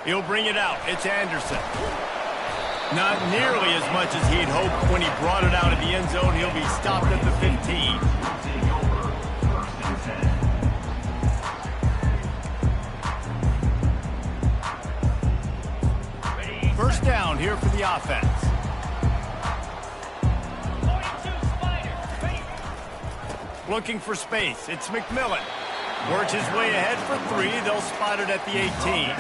He'll bring it out. It's Anderson. Not nearly as much as he'd hoped when he brought it out of the end zone. He'll be stopped at the 15. First down here for the offense. Looking for space. It's McMillan. Works his way ahead for 3. They'll spot it at the 18.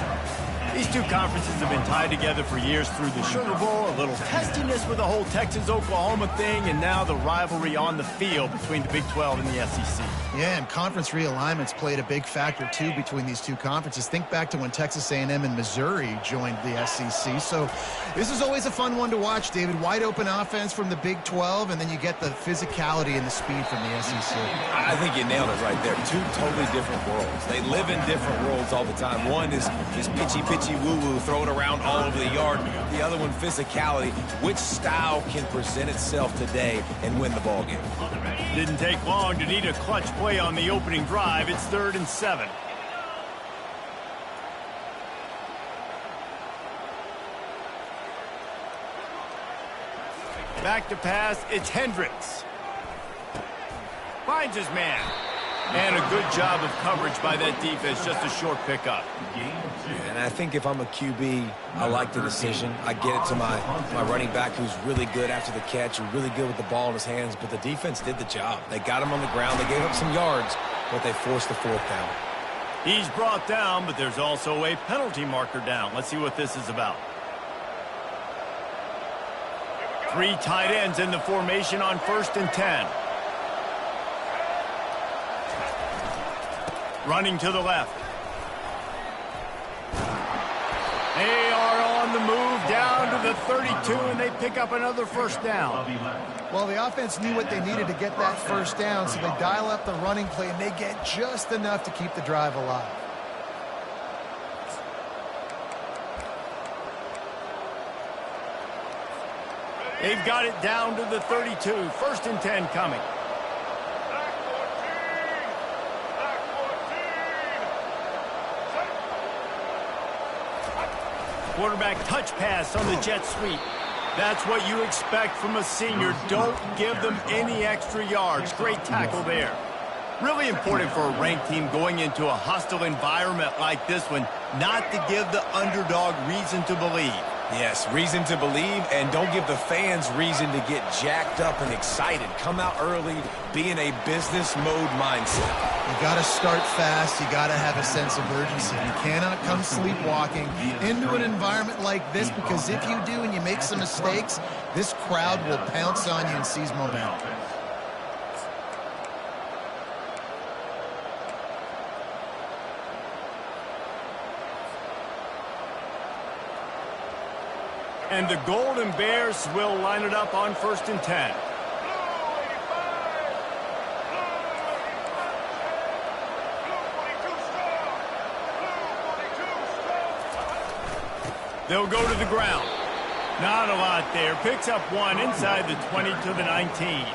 These two conferences have been tied together for years through the Sugar Bowl, a little testiness with the whole Texas-Oklahoma thing, and now the rivalry on the field between the Big 12 and the SEC. Yeah, and conference realignments played a big factor, too, between these two conferences. Think back to when Texas A&M and Missouri joined the SEC. So this is always a fun one to watch, David. Wide-open offense from the Big 12, and then you get the physicality and the speed from the SEC. I think you nailed it right there. Two totally different worlds. They live in different worlds all the time. One is pitchy woo-woo, throw it around all over the yard. The other one, physicality. Which style can present itself today and win the ball game? Didn't take long to need a clutch play on the opening drive. It's 3rd and 7. Back to pass, it's Hendricks. Finds his man. And a good job of coverage by that defense, just a short pickup. And I think if I'm a QB, I like the decision. I get it to my running back who's really good after the catch, who's really good with the ball in his hands, but the defense did the job. They got him on the ground. They gave up some yards, but they forced the 4th down. He's brought down, but there's also a penalty marker down. Let's see what this is about. 3 tight ends in the formation on 1st and 10. Running to the left. They are on the move down to the 32, and they pick up another first down. Well, the offense knew what they needed to get that first down, so they dial up the running play, and they get just enough to keep the drive alive. They've got it down to the 32. 1st and 10 coming. Quarterback touch pass on the jet sweep. That's what you expect from a senior. Don't give them any extra yards. Great tackle there. Really important for a ranked team going into a hostile environment like this one, not to give the underdog reason to believe. Yes, reason to believe, and don't give the fans reason to get jacked up and excited. Come out early, be in a business mode mindset. You got to start fast. You got to have a sense of urgency. You cannot come sleepwalking into an environment like this, because if you do and you make some mistakes, this crowd will pounce on you and seize momentum. And the Golden Bears will line it up on 1st and 10. They'll go to the ground. Not a lot there. Picks up 1 inside the 20 to the 19.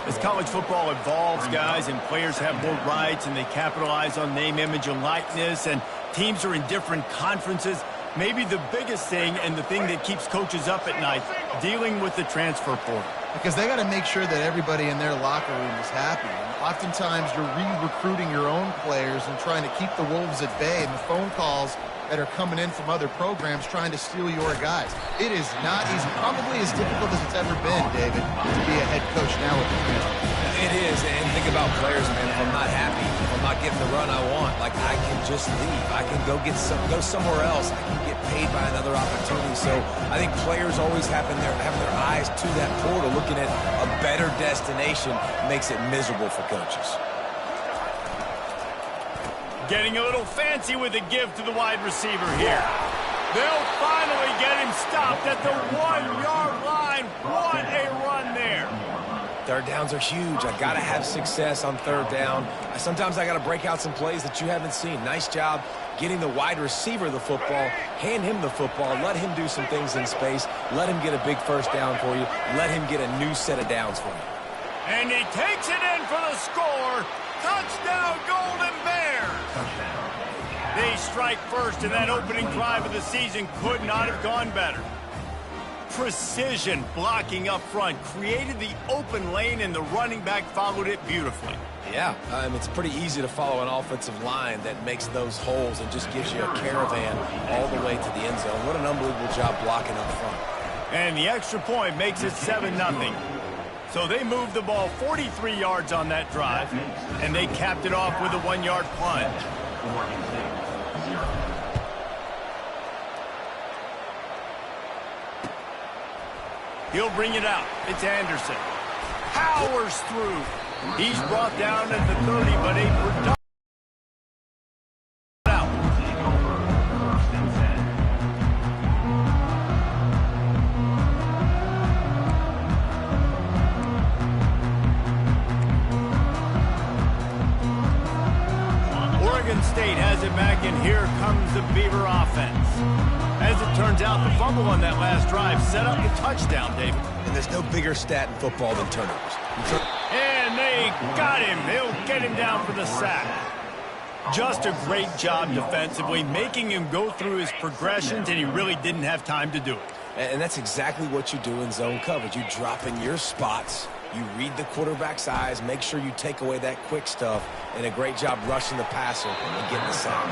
As college football evolves, guys, and players have more rights and they capitalize on name, image, and likeness, and teams are in different conferences, maybe the biggest thing and the thing that keeps coaches up at night, dealing with the transfer portal. Because they got to make sure that everybody in their locker room is happy. And oftentimes you're re-recruiting your own players and trying to keep the wolves at bay, and the phone calls that are coming in from other programs trying to steal your guys. It is not easy, probably as difficult as it's ever been, David, to be a head coach now with the transfer. It is, and think about players, man. If I'm not happy, if I'm not getting the run I want, like, I can just leave. I can go somewhere else. I can get paid by another opportunity. So I think players always having their eyes to that portal, looking at a better destination, makes it miserable for coaches. Getting a little fancy with a give to the wide receiver here. They'll finally get him stopped at the 1-yard line. What a run there. 3rd downs are huge. I got to have success on 3rd down. Sometimes I got to break out some plays that you haven't seen. Nice job getting the wide receiver the football. Hand him the football. Let him do some things in space. Let him get a big 1st down for you. Let him get a new set of downs for you. And he takes it in for the score. Touchdown, Golden Bears. They strike first, and that opening drive of the season could not have gone better. Precision blocking up front created the open lane, and the running back followed it beautifully. Yeah, it's pretty easy to follow an offensive line that makes those holes and just gives you a caravan all the way to the end zone. What an unbelievable job blocking up front. And the extra point makes it 7-0. So they moved the ball 43 yards on that drive, and they capped it off with a 1-yard plunge. He'll bring it out. It's Anderson. Powers through. He's brought down at the 30, but a production out. Oregon State has it back, and here comes the Beaver offense. As it turns out, the fumble on that last drive set up the touchdown, David. And there's no bigger stat in football than turnovers. And they got him. They'll get him down for the sack. Just a great job defensively, making him go through his progressions, and he really didn't have time to do it. And that's exactly what you do in zone coverage. You drop in your spots, you read the quarterback's eyes, make sure you take away that quick stuff, and a great job rushing the passer and getting the sack.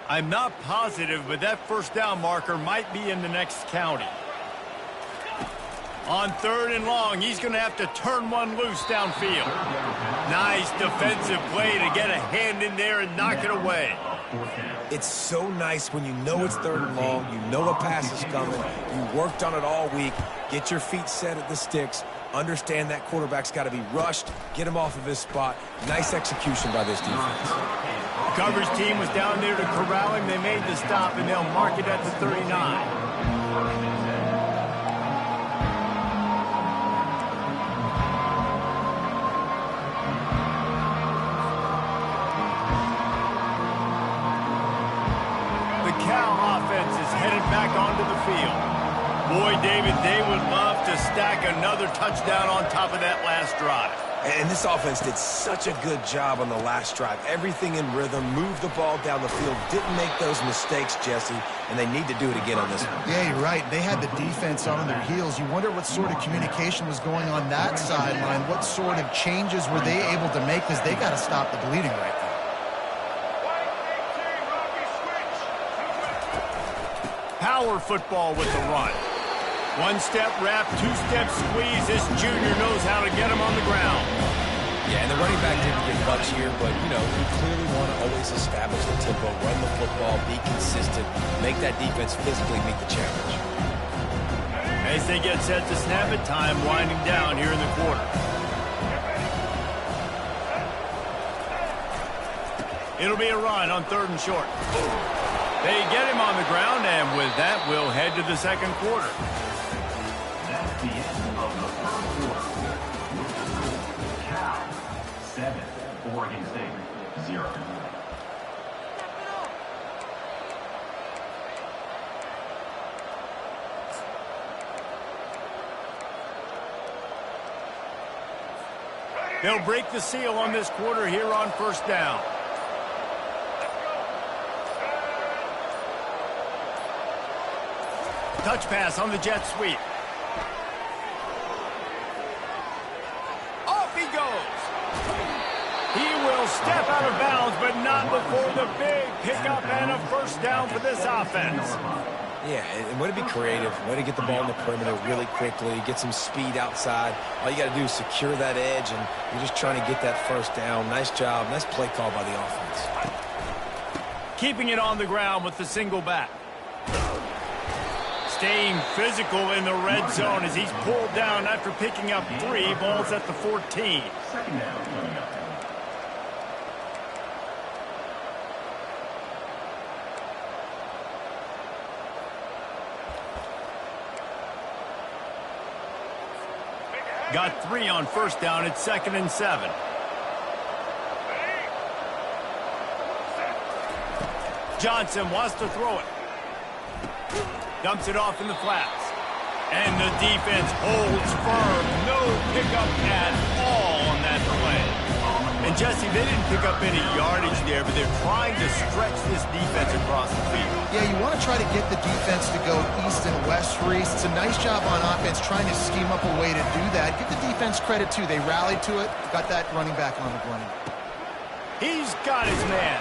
I'm not positive, but that first down marker might be in the next county. On 3rd and long, he's going to have to turn one loose downfield. Nice defensive play to get a hand in there and knock it away. It's so nice when you know it's 3rd and long, you know a pass is coming, you worked on it all week, get your feet set at the sticks, understand that quarterback's got to be rushed, get him off of his spot. Nice execution by this defense. The coverage team was down there to corral him. They made the stop, and they'll mark it at the 39. The Cal offense is headed back onto the field. Boy, David, they would love to stack another touchdown on top of that last drive. And this offense did such a good job on the last drive. Everything in rhythm, moved the ball down the field, didn't make those mistakes, Jesse, and they need to do it again on this one. Yeah, you're right. They had the defense on their heels. You wonder what sort of communication was going on that sideline. What sort of changes were they able to make, because they got to stop the bleeding right there. Power football with the run. One-step wrap, two-step squeeze. This junior knows how to get him on the ground. Yeah, and the running back didn't get much here, but, you know, you clearly want to always establish the tempo, run the football, be consistent, make that defense physically meet the challenge. As they get set to snap it, time winding down here in the quarter. It'll be a run on 3rd and short. They get him on the ground, and with that, we'll head to the second quarter. That's the end of the first quarter. Cal 7, Oregon State 0. They'll break the seal on this quarter here on 1st down. Touch pass on the jet sweep. Off he goes. He will step out of bounds, but not before the big pickup and a 1st down for this offense. Yeah, and way to be creative, way to get the ball in the perimeter really quickly, get some speed outside. All you got to do is secure that edge, and you're just trying to get that 1st down. Nice job. Nice play call by the offense. Keeping it on the ground with the single back. Staying physical in the red zone as he's pulled down after picking up 3 balls at the 14. Second down coming up. Got 3 on first down at 2nd and 7. Johnson wants to throw it. Dumps it off in the flats. And the defense holds firm. No pickup at all on that play. And, Jesse, they didn't pick up any yardage there, but they're trying to stretch this defense across the field. Yeah, you want to try to get the defense to go east and west, Reese. It's a nice job on offense trying to scheme up a way to do that. Give the defense credit, too. They rallied to it, got that running back on the ground. He's got his man.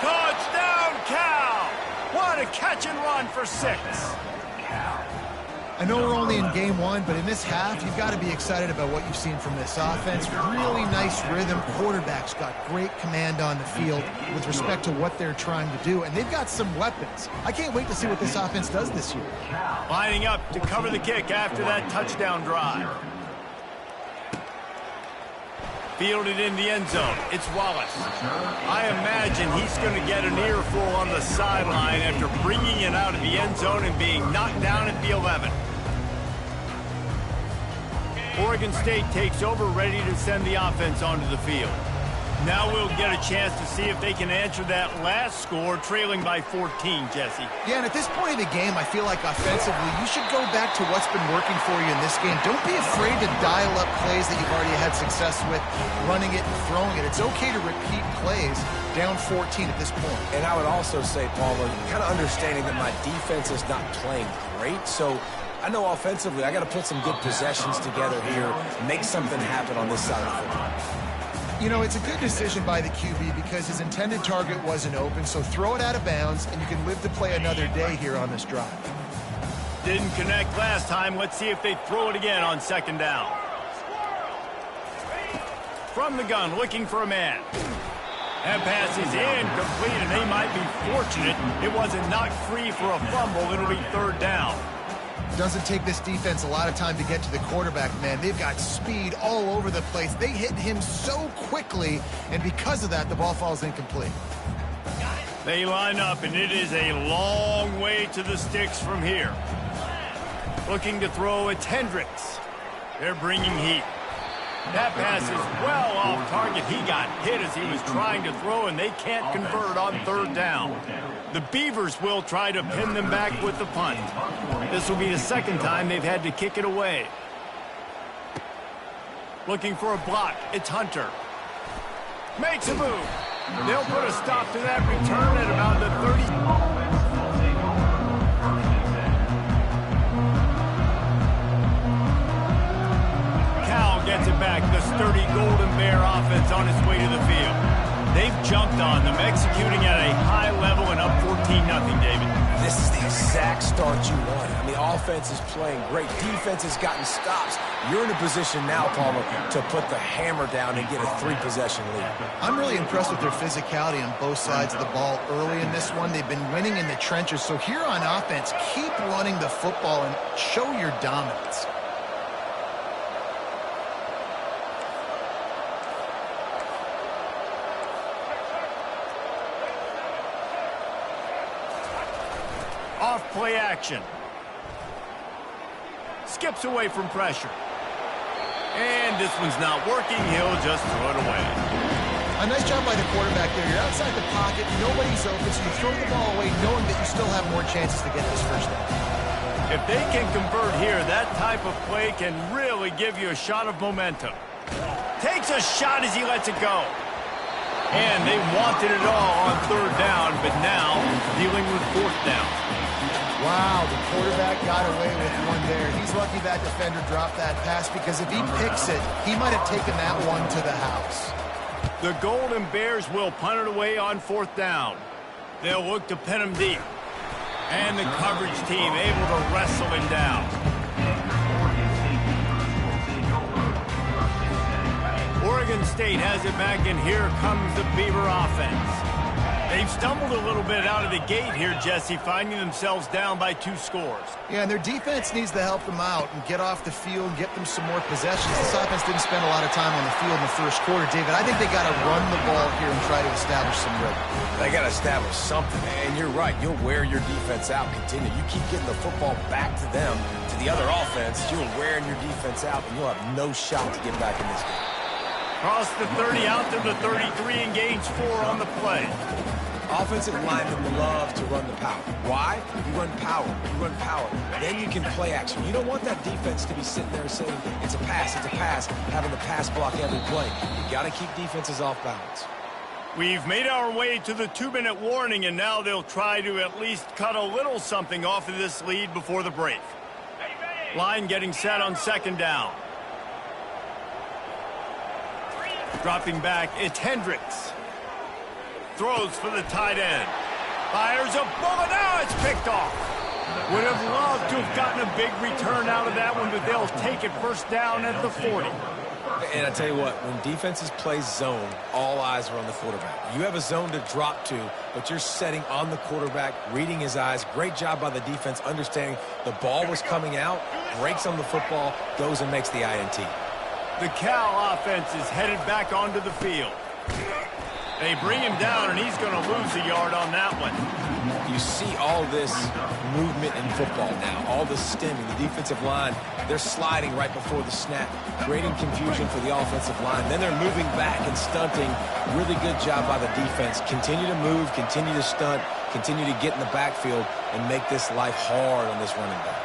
Touchdown, Cal! What a catch and run for 6. I know we're only in game 1, but in this half, you've got to be excited about what you've seen from this offense. Really nice rhythm. Quarterback's got great command on the field with respect to what they're trying to do, and they've got some weapons. I can't wait to see what this offense does this year. Lining up to cover the kick after that touchdown drive. Fielded in the end zone. It's Wallace. I imagine he's going to get an earful on the sideline after bringing it out of the end zone and being knocked down at the 11. Oregon State takes over, ready to send the offense onto the field. Now we'll get a chance to see if they can answer that last score, trailing by 14, Jesse. Yeah, and at this point of the game, I feel like offensively, you should go back to what's been working for you in this game. Don't be afraid to dial up plays that you've already had success with, running it and throwing it. It's okay to repeat plays down 14 at this point. And I would also say, Palmer, kind of understanding that my defense is not playing great, so I know offensively I got to put some good possessions together here, make something happen on this side of the football. You know, it's a good decision by the QB because his intended target wasn't open, so throw it out of bounds, and you can live to play another day here on this drive. Didn't connect last time. Let's see if they throw it again on 2nd down. From the gun, looking for a man. That pass is incomplete, and they might be fortunate it wasn't knocked free for a fumble. It'll be 3rd down. Doesn't take this defense a lot of time to get to the quarterback, man. They've got speed all over the place. They hit him so quickly, and because of that, the ball falls incomplete. They line up, and it is a long way to the sticks from here. Looking to throw, it's Hendricks. They're bringing heat. That pass is well off target. He got hit as he was trying to throw, and they can't convert on 3rd down. The Beavers will try to pin them back with the punt. This will be the 2nd time they've had to kick it away. Looking for a block. It's Hunter. Makes a move. They'll put a stop to that return at about the 30. Gets it back. The sturdy Golden Bear offense on its way to the field. They've jumped on them, executing at a high level and up 14-0, David. This is the exact start you wanted. I mean, offense is playing great. Defense has gotten stops. You're in a position now, Palmer, to put the hammer down and get a 3-possession lead. I'm really impressed with their physicality on both sides of the ball early in this one. They've been winning in the trenches. So here on offense, keep running the football and show your dominance. Off play action. Skips away from pressure. And this one's not working. He'll just throw it away. A nice job by the quarterback there. You're outside the pocket. Nobody's open, so you throw the ball away knowing that you still have more chances to get this 1st down. If they can convert here, that type of play can really give you a shot of momentum. Takes a shot as he lets it go. And they wanted it all on 3rd down, but now dealing with 4th down. Wow, the quarterback got away with one there. He's lucky that defender dropped that pass because if he picks it, he might have taken that one to the house. The Golden Bears will punt it away on 4th down. They'll look to pin him deep. And the coverage team able to wrestle him down. Oregon State has it back, and here comes the Beaver offense. They've stumbled a little bit out of the gate here, Jesse, finding themselves down by 2 scores. Yeah, and their defense needs to help them out and get off the field and get them some more possessions. This offense didn't spend a lot of time on the field in the first quarter, David. I think they got to run the ball here and try to establish some rhythm. They got to establish something, and you're right. You'll wear your defense out. Continue. You keep getting the football back to them, to the other offense. You're wearing your defense out, and you'll have no shot to get back in this game. Cross the 30 out to the 33 and gains 4 on the play. Offensive linemen love to run the power. Why? You run power. You run power. Then you can play action. You don't want that defense to be sitting there saying, it's a pass, having the pass block every play. You got to keep defenses off balance. We've made our way to the 2-minute warning, and now they'll try to at least cut a little something off of this lead before the break. Line getting set on 2nd down. Dropping back, it's Hendricks. Throws for the tight end. Fires a bullet. Now it's picked off. Would have loved to have gotten a big return out of that one, but they'll take it 1st down at the 40. And I tell you what, when defenses play zone, all eyes are on the quarterback. You have a zone to drop to, but you're setting on the quarterback, reading his eyes. Great job by the defense, understanding the ball was coming out, breaks on the football, goes and makes the INT. The Cal offense is headed back onto the field. They bring him down, and he's going to lose a yard on that one. You see all this movement in football now, all the stemming. The defensive line, they're sliding right before the snap, creating confusion for the offensive line. Then they're moving back and stunting. Really good job by the defense. Continue to move, continue to stunt, continue to get in the backfield, and make this life hard on this running back.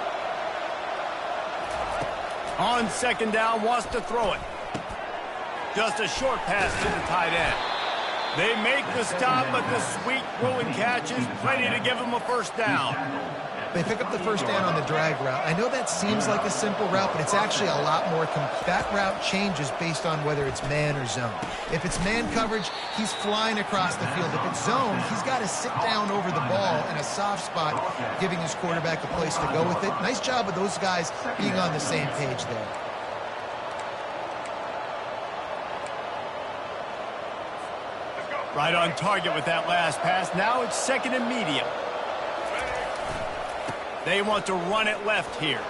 On 2nd down, wants to throw it. Just a short pass to the tight end. They make the stop, but the sweet throwing catch is plenty to give them a 1st down. They pick up the 1st down on the drag route. I know that seems like a simple route, but it's actually a lot more that route changes based on whether it's man or zone. If it's man coverage, he's flying across the field. If it's zone, he's got to sit down over the ball in a soft spot, giving his quarterback a place to go with it. Nice job of those guys being on the same page there. Right on target with that last pass. Now it's 2nd and medium. They want to run it left here.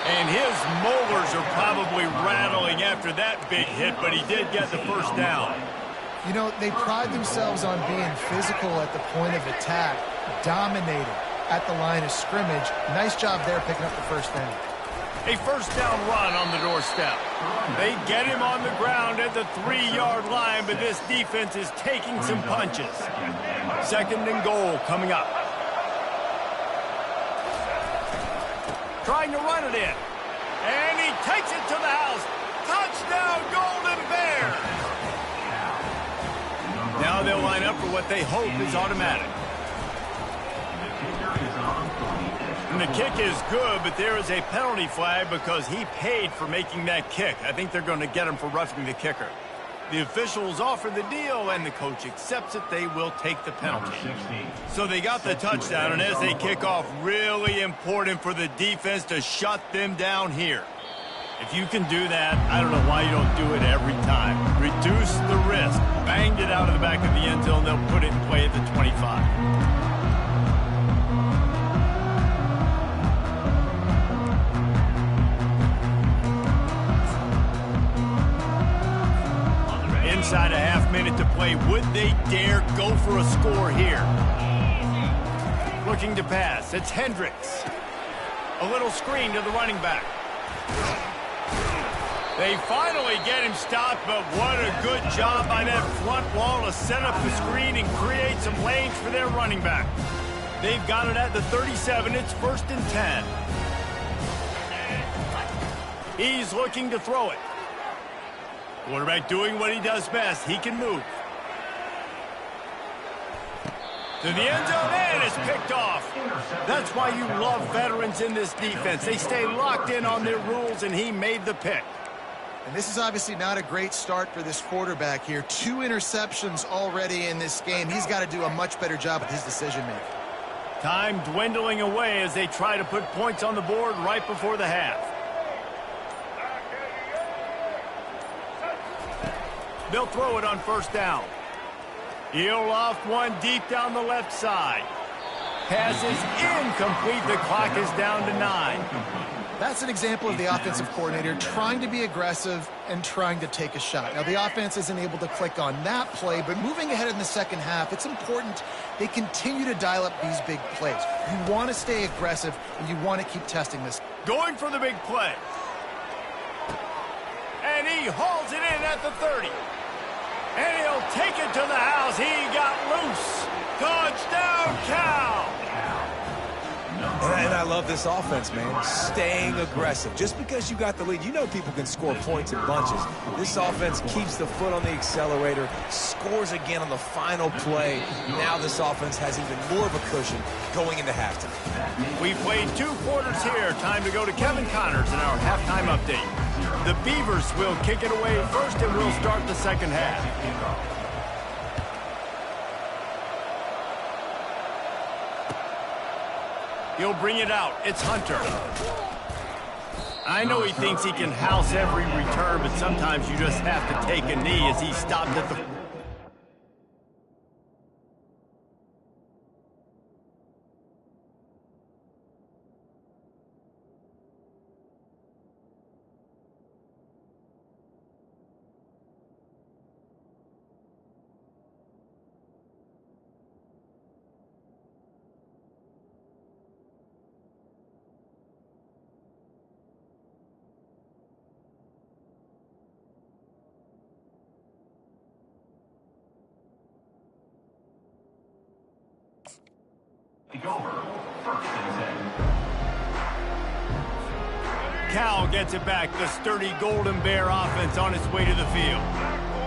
And his molars are probably rattling after that big hit, but he did get the 1st down. You know, they pride themselves on being physical at the point of attack, dominating at the line of scrimmage. Nice job there picking up the 1st down. A 1st down run on the doorstep. They get him on the ground at the 3-yard line, but this defense is taking some punches. 2nd and goal coming up. Trying to run it in. And he takes it to the house. Touchdown, Golden Bears! Now they'll line up for what they hope is automatic. And the kick is good, but there is a penalty flag because he paid for making that kick. I think they're going to get him for roughing the kicker. The officials offer the deal, and the coach accepts it. They will take the penalty. So they got the touchdown, and as they kick off, really important for the defense to shut them down here. If you can do that, I don't know why you don't do it every time. Reduce the risk. Banged it out of the back of the end zone. They'll put it in play at the 25. Inside a half-minute to play. Would they dare go for a score here? Looking to pass. It's Hendricks. A little screen to the running back. They finally get him stopped, but what a good job by that front wall to set up the screen and create some lanes for their running back. They've got it at the 37. It's 1st and 10. He's looking to throw it. Quarterback doing what he does best. He can move. To the end zone, and it's picked off. That's why you love veterans in this defense. They stay locked in on their rules, and he made the pick. And this is obviously not a great start for this quarterback here. 2 interceptions already in this game. He's got to do a much better job with his decision-making. Time dwindling away as they try to put points on the board right before the half. They'll throw it on first down. He'll loft one deep down the left side. Pass is incomplete. The clock is down to 9. That's an example of the offensive coordinator trying to be aggressive and trying to take a shot. Now, the offense isn't able to click on that play, but moving ahead in the second half, it's important they continue to dial up these big plays. You want to stay aggressive, and you want to keep testing this. Going for the big play. And he hauls it in at the 30. And he'll take it to the house. He got loose. Touchdown, Cal. And I love this offense, man. Staying aggressive. Just because you got the lead, you know people can score points in bunches. This offense keeps the foot on the accelerator, scores again on the final play. Now this offense has even more of a cushion going into halftime. We played 2 quarters here. Time to go to Kevin Connors in our halftime update. The Beavers will kick it away first, and we'll start the second half. He'll bring it out. It's Hunter. I know he thinks he can house every return, but sometimes you just have to take a knee as he stopped at the... Cal gets it back. The sturdy Golden Bear offense on its way to the field.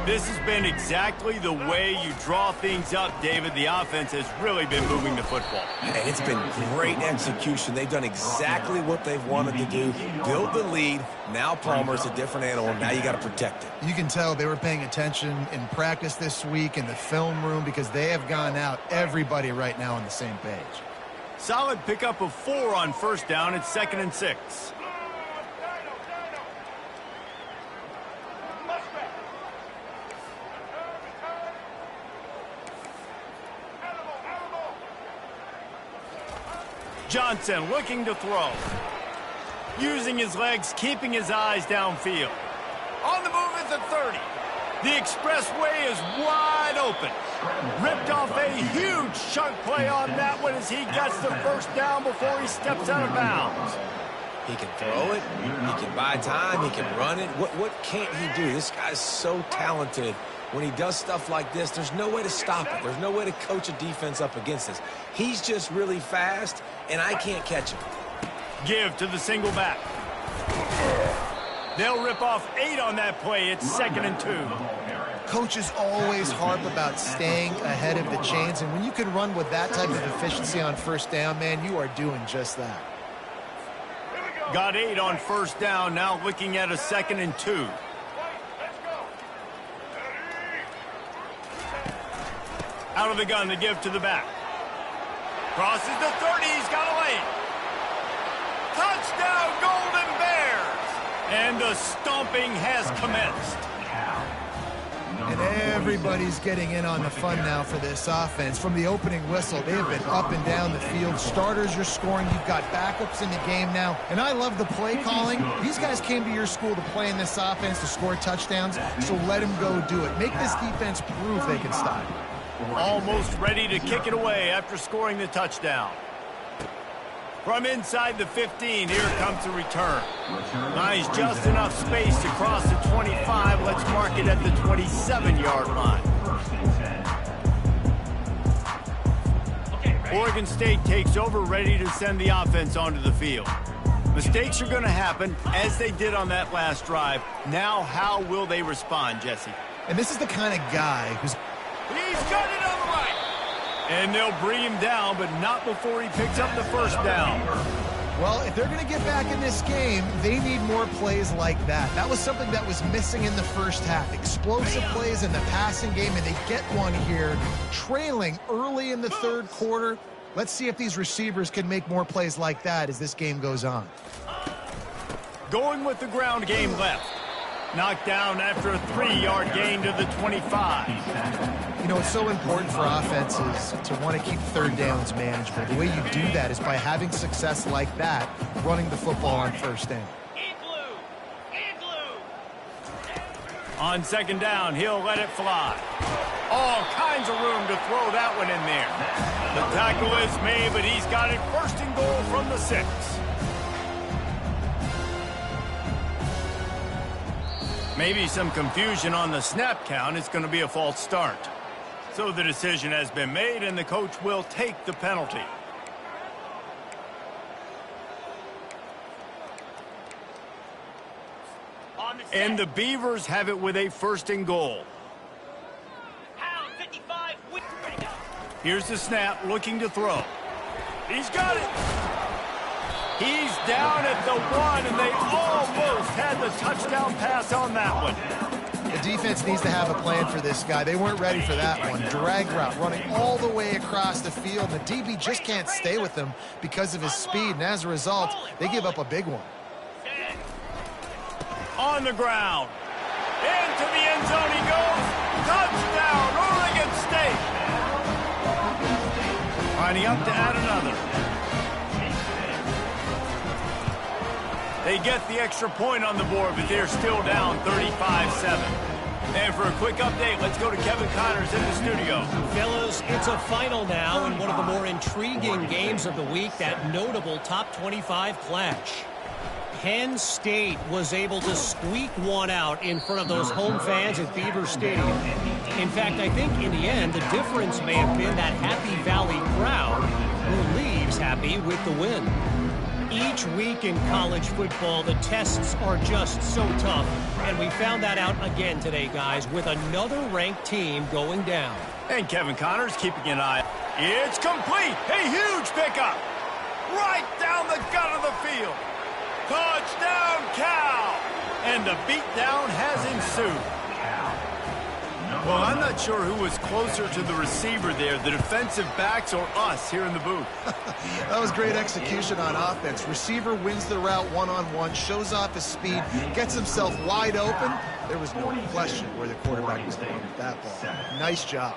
This has been exactly the way you draw things up, David. The offense has really been moving the football. And it's been great execution. They've done exactly what they've wanted to do. Build the lead. Now Palmer's a different animal. Now you got to protect it. You can tell they were paying attention in practice this week in the film room because they have gone out everybody right now on the same page. Solid pickup of 4 on first down. It's 2nd and 6. Johnson looking to throw. Using his legs, keeping his eyes downfield. On the move at the 30. The expressway is wide open. Ripped off a huge chunk play on that one as he gets the first down before he steps out of bounds. He can throw it. He can buy time. He can run it. What can't he do? This guy's so talented. When he does stuff like this, there's no way to stop it. There's no way to coach a defense up against this. He's just really fast, and I can't catch him. Give to the single back. They'll rip off 8 on that play. It's 2nd and 2. Coaches always harp about staying ahead of the chains, and when you can run with that type of efficiency on first down, man, you are doing just that. Got 8 on first down, now looking at a 2nd and 2. Out of the gun to give to the back. Crosses the 30, he's got a lane. Touchdown, Golden Bears! And the stomping has commenced. And everybody's getting in on the fun now for this offense. From the opening whistle, they have been up and down the field. Starters are scoring. You've got backups in the game now. And I love the play calling. These guys came to your school to play in this offense to score touchdowns, so let them go do it. Make this defense prove they can stop. Almost ready to kick it away after scoring the touchdown. From inside the 15, here comes the return. Nice, just enough space to cross the 25. Let's mark it at the 27-yard line. Oregon State takes over, ready to send the offense onto the field. Mistakes are going to happen, as they did on that last drive. Now, how will they respond, Jesse? And this is the kind of guy who's... He's got it on the right. And they'll bring him down, but not before he picks up the first down. Well, if they're going to get back in this game, they need more plays like that. That was something that was missing in the first half. Explosive plays in the passing game, and they get one here, trailing early in the third quarter. Let's see if these receivers can make more plays like that as this game goes on. Going with the ground game left. Knocked down after a 3-yard gain to the 25. You know, it's so important for offenses to want to keep third downs manageable. The way you do that is by having success like that, running the football on first down. On second down, he'll let it fly. All kinds of room to throw that one in there. The tackle is made, but he's got it first and goal from the 6. Maybe some confusion on the snap count. It's going to be a false start. So the decision has been made, and the coach will take the penalty. And the Beavers have it with a first and goal. Here's the snap, looking to throw. He's got it. He's down at the 1, and they almost had the touchdown pass on that one. The defense needs to have a plan for this guy. They weren't ready for that one. Drag route, running all the way across the field. The DB just can't stay with him because of his speed, and as a result, they give up a big one. On the ground. Into the end zone he goes. Touchdown, Oregon State. Lining up to add another. They get the extra point on the board, but they're still down 35-7. And for a quick update, let's go to Kevin Connors in the studio. Fellas, it's a final now in one of the more intriguing games of the week, that notable top 25 clash. Penn State was able to squeak one out in front of those home fans at Beaver Stadium. In fact, I think in the end, the difference may have been that Happy Valley crowd who leaves happy with the win. Each week in college football, the tests are just so tough, and we found that out again today, guys, with another ranked team going down. And Kevin Connors keeping an eye. It's complete. A huge pickup. Right down the gut of the field. Touchdown, Cal! And the beatdown has ensued. Well, I'm not sure who was closer to the receiver there, the defensive backs or us here in the booth. That was great execution on offense. Receiver wins the route one-on-one, shows off his speed, gets himself wide open. There was no question where the quarterback was going with that ball. Nice job.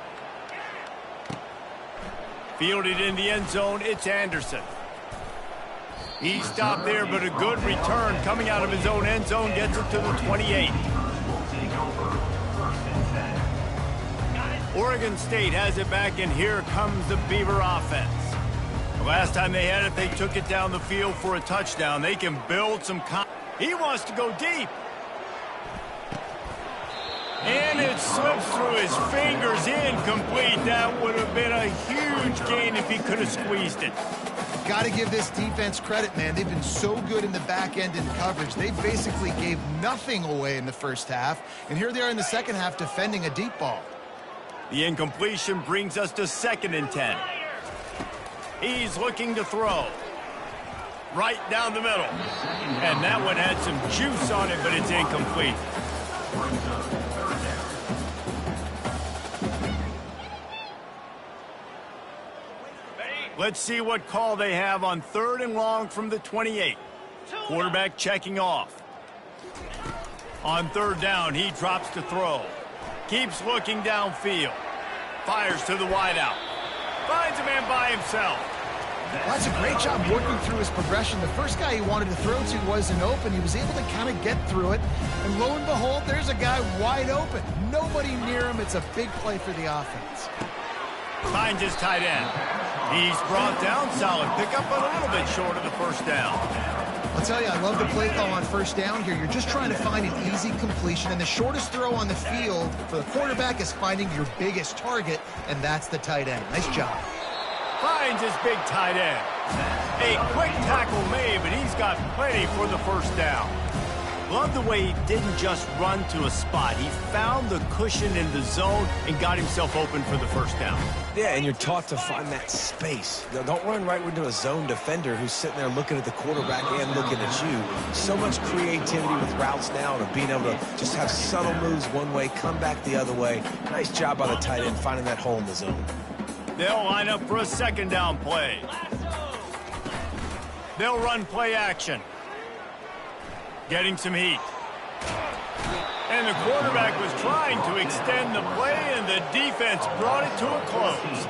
Fielded in the end zone, it's Anderson. He stopped there, but a good return coming out of his own end zone gets it to the 28. Oregon State has it back, and here comes the Beaver offense. The last time they had it, they took it down the field for a touchdown. They can build some He wants to go deep. And it slips through his fingers, incomplete. That would have been a huge gain if he could have squeezed it. Got to give this defense credit, man. They've been so good in the back end in coverage. They basically gave nothing away in the first half, and here they are in the second half defending a deep ball. The incompletion brings us to 2nd and 10. He's looking to throw. Right down the middle. And that one had some juice on it, but it's incomplete. Let's see what call they have on 3rd and long from the 28. Quarterback checking off. On 3rd down, he drops to throw. Keeps looking downfield. Fires to the wideout. Finds a man by himself. Well, that's a great job working through his progression. The first guy he wanted to throw to wasn't open. He was able to kind of get through it. And lo and behold, there's a guy wide open. Nobody near him. It's a big play for the offense. Finds his tight end. He's brought down. Solid pickup, but a little bit short of the first down. I'll tell you, I love the play call on 1st down here. You're just trying to find an easy completion, and the shortest throw on the field for the quarterback is finding your biggest target, and that's the tight end. Nice job. Finds his big tight end. A quick tackle made, but he's got plenty for the first down. Love the way he didn't just run to a spot. He found the cushion in the zone and got himself open for the first down. Yeah, and you're taught to find that space. Don't run right into a zone defender who's sitting there looking at the quarterback and looking at you. So much creativity with routes now and being able to just have subtle moves one way, come back the other way. Nice job by the tight end finding that hole in the zone. They'll line up for a 2nd down play. They'll run play action. Getting some heat. And the quarterback was trying to extend the play, and the defense brought it to a close.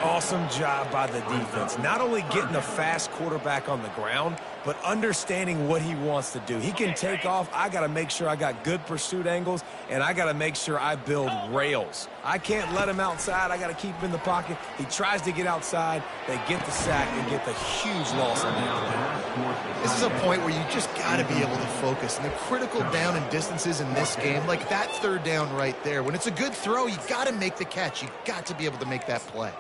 Awesome job by the defense. Not only getting a fast quarterback on the ground, but understanding what he wants to do. He can take off. I got to make sure I got good pursuit angles, and I got to make sure I build rails. I can't let him outside. I got to keep him in the pocket. He tries to get outside. They get the sack and get the huge loss on that play. This is a point where you just got to be able to focus. And the critical down and distances in this game, like that third down right there, when it's a good throw, you got to make the catch. You got to be able to make that play.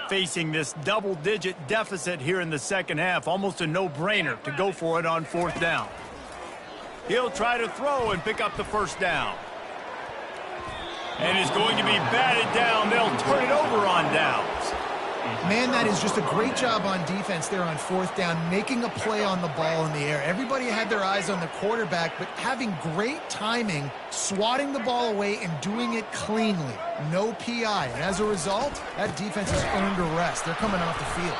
Facing this double-digit deficit here in the second half, almost a no-brainer to go for it on fourth down. He'll try to throw and pick up the first down. And is going to be batted down. They'll turn it over on downs. Man, that is just a great job on defense there on fourth down, making a play on the ball in the air. Everybody had their eyes on the quarterback, but having great timing, swatting the ball away and doing it cleanly. No PI. And as a result, that defense has earned a rest. They're coming off the field.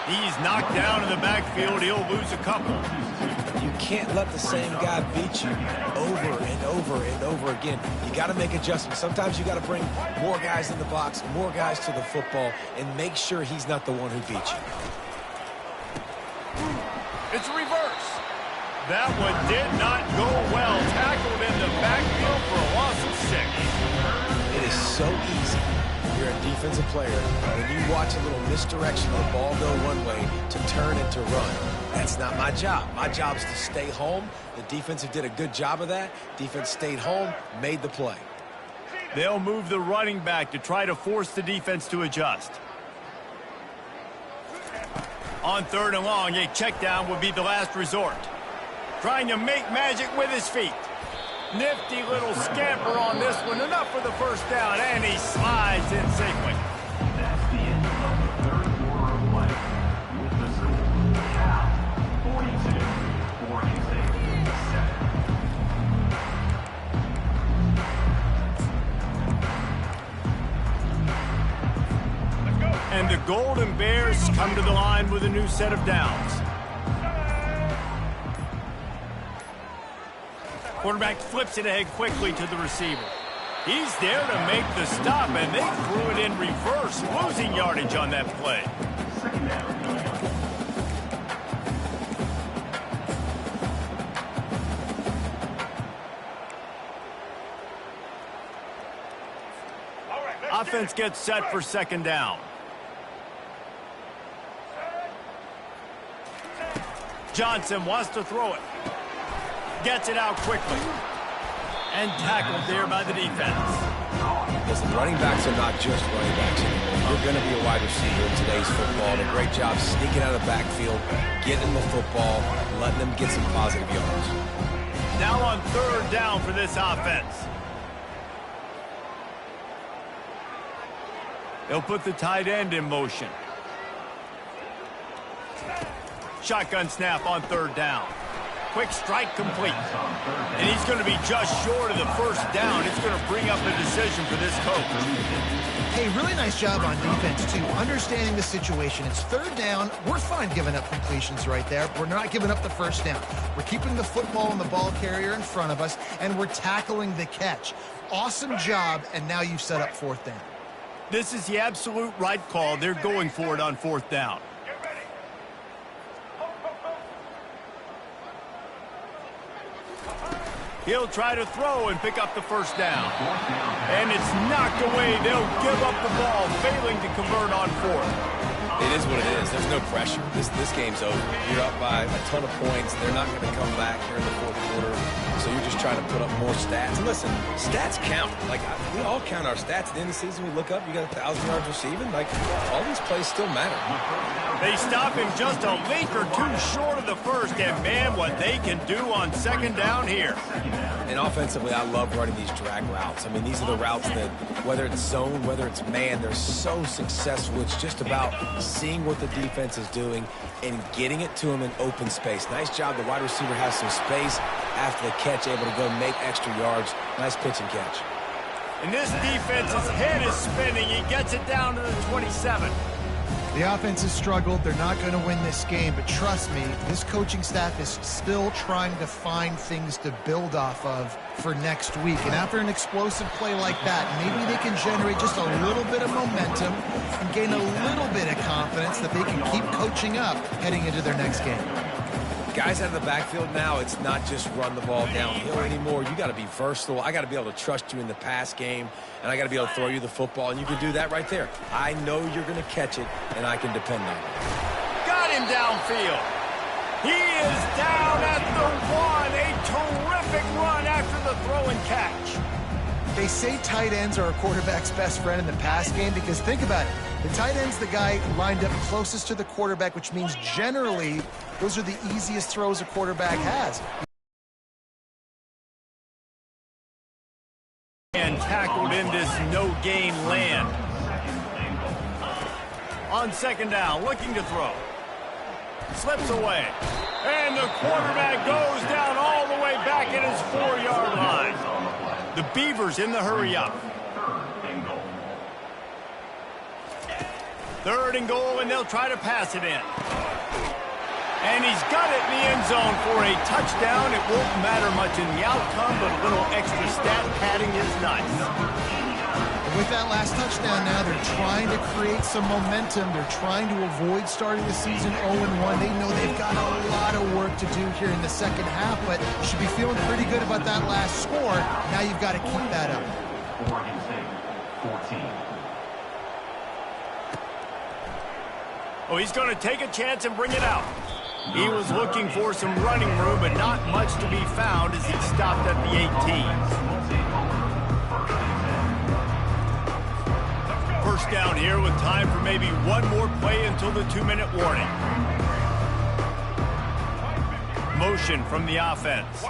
He's knocked down in the backfield. He'll lose a couple. You can't let the same guy beat you over and over and over again. You got to make adjustments. Sometimes you got to bring more guys in the box, more guys to the football, and make sure he's not the one who beat you. It's a reverse. That one did not go well. Tackled in the backfield for a loss of 6. It is so easy. You're a defensive player. When you watch a little misdirection of the ball go one way to turn and to run, that's not my job. My job is to stay home. The defensive did a good job of that. Defense stayed home, made the play. They'll move the running back to try to force the defense to adjust. On third and long, a check down would be the last resort. Trying to make magic with his feet. Nifty little scamper on this one. Enough for the first down, and he slides in safely. That's the end of the third quarter of play. With the score half 42-47. And the Golden Bears come to the line with a new set of downs. Quarterback flips it ahead quickly to the receiver. He's there to make the stop, and they threw it in reverse, losing yardage on that play. Second down. Offense gets set for second down. Johnson wants to throw it. Gets it out quickly. And tackled there by the defense. Listen, running backs are not just running backs anymore. You're going to be a wide receiver in today's football. And a great job sneaking out of the backfield, getting the football, letting them get some positive yards. Now on third down for this offense. They'll put the tight end in motion. Shotgun snap on third down. Quick strike complete. And he's going to be just short of the first down. It's going to bring up a decision for this coach. Hey, really nice job on defense, too. Understanding the situation. It's third down. We're fine giving up completions right there. We're not giving up the first down. We're keeping the football and the ball carrier in front of us, and we're tackling the catch. Awesome job, and now you've set up fourth down. This is the absolute right call. They're going for it on fourth down. He'll try to throw and pick up the first down. And it's knocked away. They'll give up the ball, failing to convert on fourth. It is what it is. There's no pressure. This game's over. You're up by a ton of points. They're not going to come back here in the fourth quarter. So you're just trying to put up more stats. And listen, stats count. Like, we all count our stats. At the end of the season, we look up, you got 1,000 yards receiving. Like, all these plays still matter. They stop him just a link or two short of the first. And, man, what they can do on second down here. And offensively, I love running these drag routes. I mean, these are the routes that, whether it's zone, whether it's man, they're so successful. It's just about seeing what the defense is doing and getting it to him in open space. Nice job. The wide receiver has some space after the catch, able to go make extra yards. Nice pitch and catch. And this defense's head is spinning. He gets it down to the 27. The offense has struggled. They're not going to win this game, but trust me, this coaching staff is still trying to find things to build off of for next week. And after an explosive play like that, maybe they can generate just a little bit of momentum and gain a little bit of confidence that they can keep coaching up heading into their next game. Guys out of the backfield now, it's not just run the ball downhill anymore. You got to be versatile. I got to be able to trust you in the pass game, and I got to be able to throw you the football, and you can do that right there. I know you're going to catch it, and I can depend on it. Got him downfield. He is down at the 1. A terrific run after the throw and catch. They say tight ends are a quarterback's best friend in the pass game because think about it. The tight end's the guy lined up closest to the quarterback, which means generally those are the easiest throws a quarterback has. And tackled in this no-gain land. On second down, looking to throw. Slips away. And the quarterback goes down all the way back at his 4-yard line. The Beavers in the hurry up. Third and goal, and they'll try to pass it in. And he's got it in the end zone for a touchdown. It won't matter much in the outcome, but a little extra stat padding is nice. With that last touchdown now, they're trying to create some momentum. They're trying to avoid starting the season 0-1. They know they've got a lot of work to do here in the second half, but should be feeling pretty good about that last score. Now you've got to keep that up. Oregon State, 14. Oh, he's going to take a chance and bring it out. He was looking for some running room, but not much to be found as he stopped at the 18. First down here with time for maybe one more play until the 2-minute warning. Motion from the offense.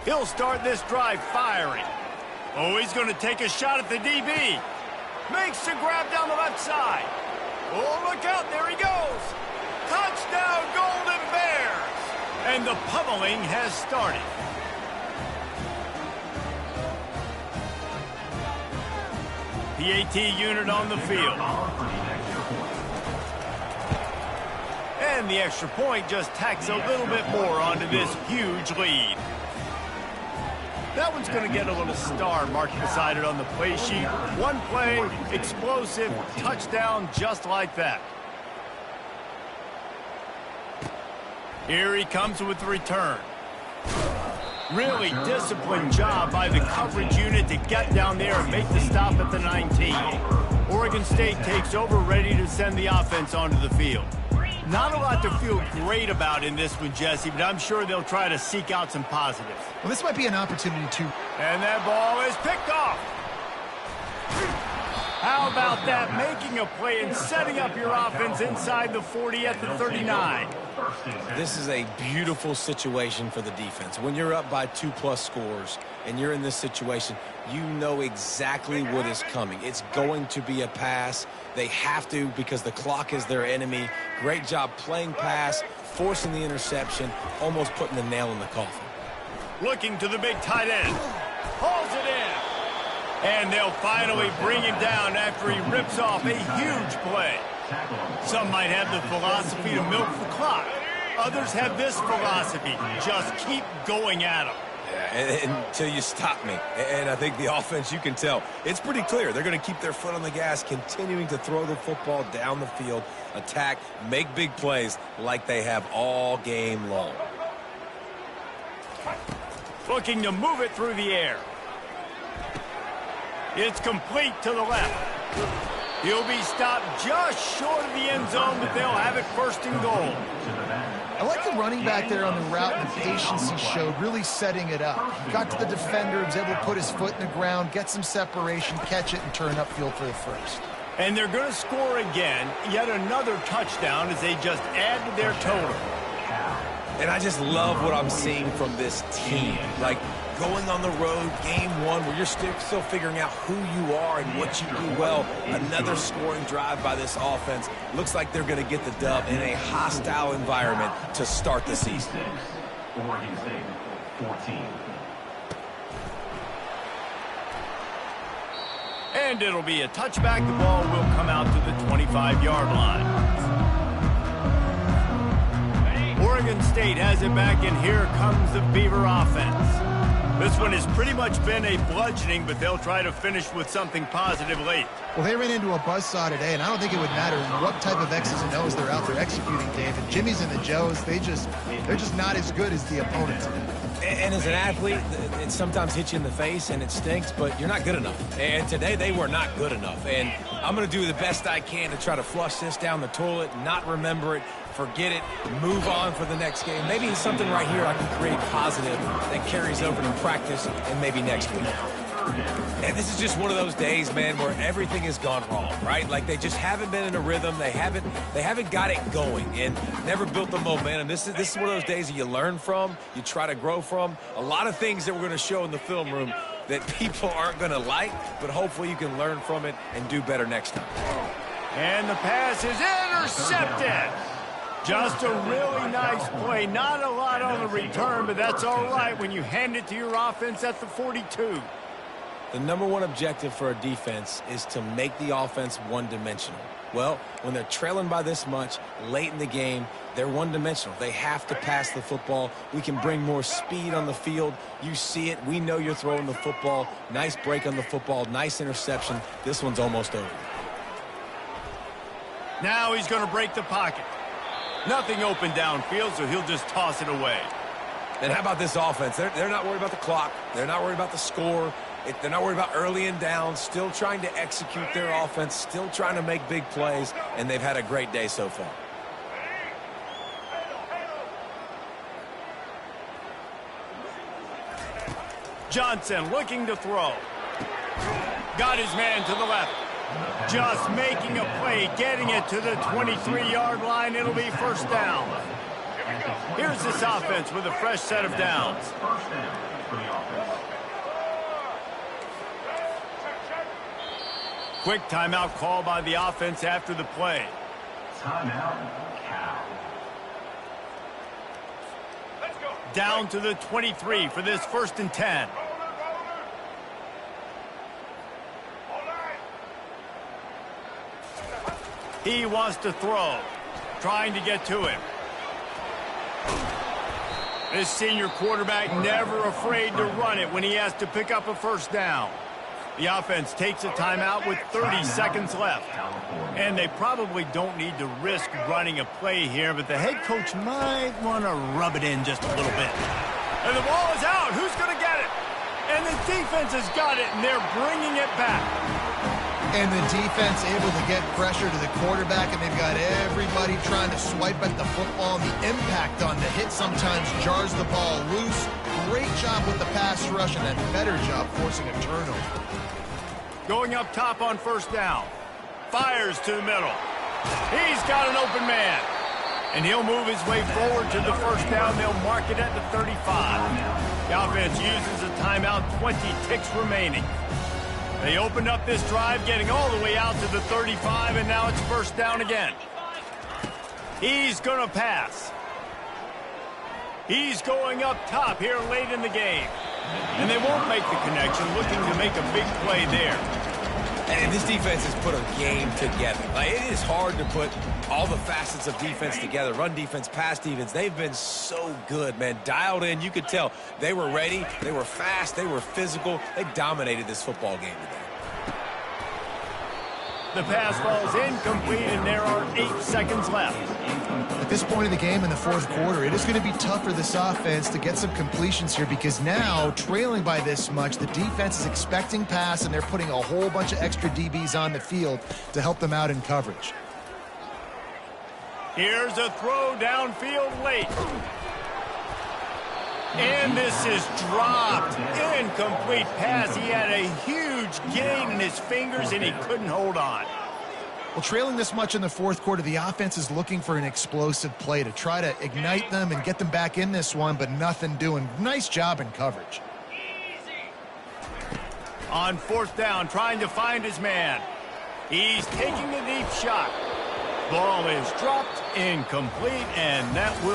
He'll start this drive firing. Oh, he's going to take a shot at the DB. Makes the grab down the left side. Oh, look out, there he goes. Touchdown, Golden Bears. And the pummeling has started. PAT unit on the field. And the extra point just tacks a little bit more onto this huge lead. That one's going to get a little star marked beside it on the play sheet. One play, explosive, touchdown, just like that. Here he comes with the return. Really disciplined job by the coverage unit to get down there and make the stop at the 19. Oregon State takes over, ready to send the offense onto the field. Not a lot to feel great about in this one, Jesse, but I'm sure they'll try to seek out some positives. Well, this might be an opportunity to... And that ball is picked off. How about that? Making a play and setting up your offense inside the 40 at the 39. This is a beautiful situation for the defense. When you're up by 2+ scores and you're in this situation, you know exactly what is coming. It's going to be a pass. They have to because the clock is their enemy. Great job playing pass, forcing the interception, almost putting the nail in the coffin. Looking to the big tight end. Hauls it in. And they'll finally bring him down after he rips off a huge play. Some might have the philosophy to milk the clock. Others have this philosophy. Just keep going at them. Yeah, until you stop me. And I think the offense, you can tell, it's pretty clear. They're going to keep their foot on the gas, continuing to throw the football down the field, attack, make big plays like they have all game long. Looking to move it through the air. It's complete to the left. He'll be stopped just short of the end zone, but they'll have it first and goal. I like the running back there on the route and the patience he showed, really setting it up. He got to the defender, was able to put his foot in the ground, get some separation, catch it, and turn upfield for the first. And they're going to score again, yet another touchdown as they just add to their total. And I just love what I'm seeing from this team. Like, going on the road, game one, where you're still figuring out who you are and what you do well. Another scoring drive by this offense. Looks like they're going to get the dub in a hostile environment to start the season. Oregon State, 14. And it'll be a touchback. The ball will come out to the 25-yard line. Oregon State has it back, and here comes the Beaver offense. This one has pretty much been a bludgeoning, but they'll try to finish with something positive late. Well, they ran into a buzzsaw today, and I don't think it would matter what type of X's and O's they're out there executing, David. Jimmy's and the Joes, they're just not as good as the opponents. And as an athlete, it sometimes hits you in the face and it stinks, but you're not good enough. And today they were not good enough. And I'm going to do the best I can to try to flush this down the toilet, not remember it, forget it, move on for the next game. Maybe it's something right here I can create positive that carries over to practice and maybe next week. And this is just one of those days, man, where everything has gone wrong, right? Like they just haven't been in a rhythm. They haven't got it going and never built the momentum. This is one of those days that you learn from, you try to grow from. A lot of things that we're going to show in the film room that people aren't going to like, but hopefully you can learn from it and do better next time. And the pass is intercepted. Just a really nice play. Not a lot on the return, but that's all right when you hand it to your offense at the 42. The number one objective for a defense is to make the offense one-dimensional. Well, when they're trailing by this much late in the game, they're one-dimensional. They have to pass the football. We can bring more speed on the field. You see it. We know you're throwing the football. Nice break on the football. Nice interception. This one's almost over. Now he's going to break the pocket. Nothing open downfield, so he'll just toss it away. And how about this offense? They're not worried about the clock. They're not worried about the score. They're not worried about early and down. Still trying to execute their offense. Still trying to make big plays. And they've had a great day so far. Johnson looking to throw. Got his man to the left. Just making a play, getting it to the 23-yard line. It'll be first down. Here's this offense with a fresh set of downs. Quick timeout call by the offense after the play. Timeout, Cal. Down to the 23 for this 1st and 10. He wants to throw, trying to get to him. This senior quarterback never afraid to run it when he has to pick up a first down. The offense takes a timeout with 30 seconds left. And they probably don't need to risk running a play here, but the head coach might want to rub it in just a little bit. And the ball is out. Who's going to get it? And the defense has got it, and they're bringing it back. And the defense able to get pressure to the quarterback, and they've got everybody trying to swipe at the football. And the impact on the hit sometimes jars the ball loose. Great job with the pass rush, and a better job forcing a turnover. Going up top on first down. Fires to the middle. He's got an open man. And he'll move his way forward to the first down. They'll mark it at the 35. The offense uses a timeout, 20 ticks remaining. They opened up this drive, getting all the way out to the 35, and now it's first down again. He's going to pass. He's going up top here late in the game. And they won't make the connection, looking to make a big play there. And this defense has put a game together. Like, it is hard to put all the facets of defense together. Run defense, pass defense. They've been so good, man. Dialed in. You could tell they were ready. They were fast. They were physical. They dominated this football game today. The pass falls incomplete, and there are 8 seconds left. At this point in the game in the 4th quarter, it is going to be tough for this offense to get some completions here because now, trailing by this much, the defense is expecting pass, and they're putting a whole bunch of extra DBs on the field to help them out in coverage. Here's a throw downfield late. And this is dropped. Incomplete pass. He had a huge gain in his fingers, and he couldn't hold on. Well, trailing this much in the 4th quarter, the offense is looking for an explosive play to try to ignite them and get them back in this one, but nothing doing. Nice job in coverage. On 4th down, trying to find his man. He's taking a deep shot. Ball is dropped, incomplete, and that will